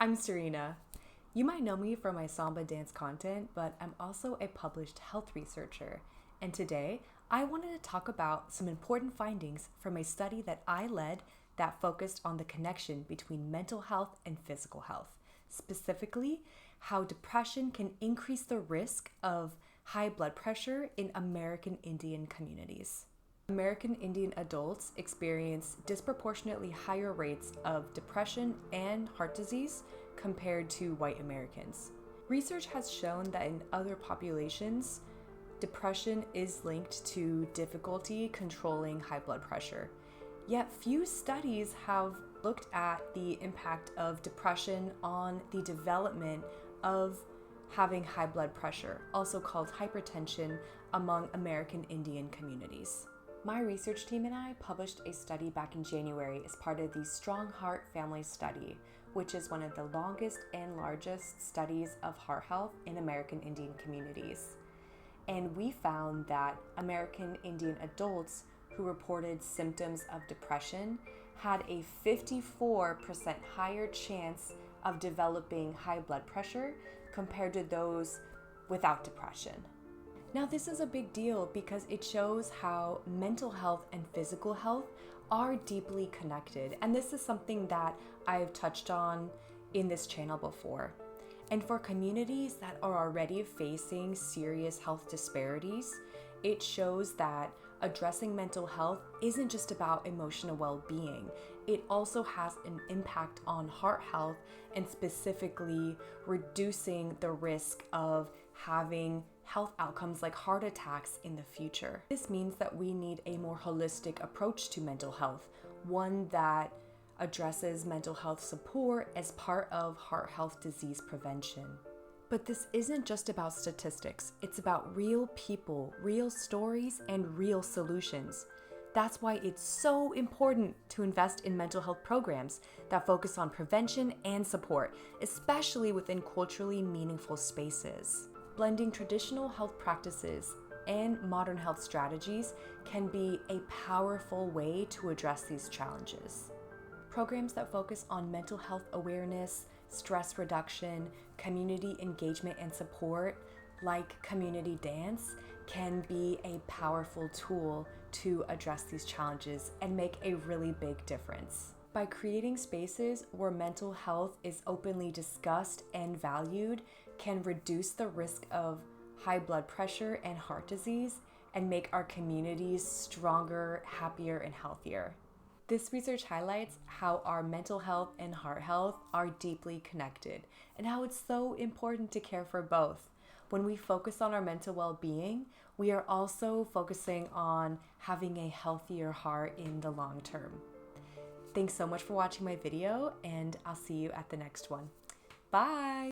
I'm Serena. You might know me from my samba dance content, but I'm also a published health researcher. And today, I wanted to talk about some important findings from a study that I led that focused on the connection between mental health and physical health. Specifically, how depression can increase the risk of high blood pressure in American Indian communities. American Indian adults experience disproportionately higher rates of depression and heart disease compared to white Americans. Research has shown that in other populations, depression is linked to difficulty controlling high blood pressure. Yet few studies have looked at the impact of depression on the development of having high blood pressure, also called hypertension, among American Indian communities. My research team and I published a study back in January as part of the Strong Heart Family Study, which is one of the longest and largest studies of heart health in American Indian communities. And we found that American Indian adults who reported symptoms of depression had a 54% higher chance of developing high blood pressure compared to those without depression. Now, this is a big deal because it shows how mental health and physical health are deeply connected. And this is something that I've touched on in this channel before. And for communities that are already facing serious health disparities, it shows that addressing mental health isn't just about emotional well-being. It also has an impact on heart health and specifically reducing the risk of having health outcomes like heart attacks in the future. This means that we need a more holistic approach to mental health, one that addresses mental health support as part of heart health disease prevention. But this isn't just about statistics, it's about real people, real stories, and real solutions. That's why it's so important to invest in mental health programs that focus on prevention and support, especially within culturally meaningful spaces. Blending traditional health practices and modern health strategies can be a powerful way to address these challenges. Programs that focus on mental health awareness, stress reduction, community engagement and support, like community dance, can be a powerful tool to address these challenges and make a really big difference. By creating spaces where mental health is openly discussed and valued, can reduce the risk of high blood pressure and heart disease and make our communities stronger, happier, and healthier. This research highlights how our mental health and heart health are deeply connected and how it's so important to care for both. When we focus on our mental well-being, we are also focusing on having a healthier heart in the long term. Thanks so much for watching my video, and I'll see you at the next one. Bye!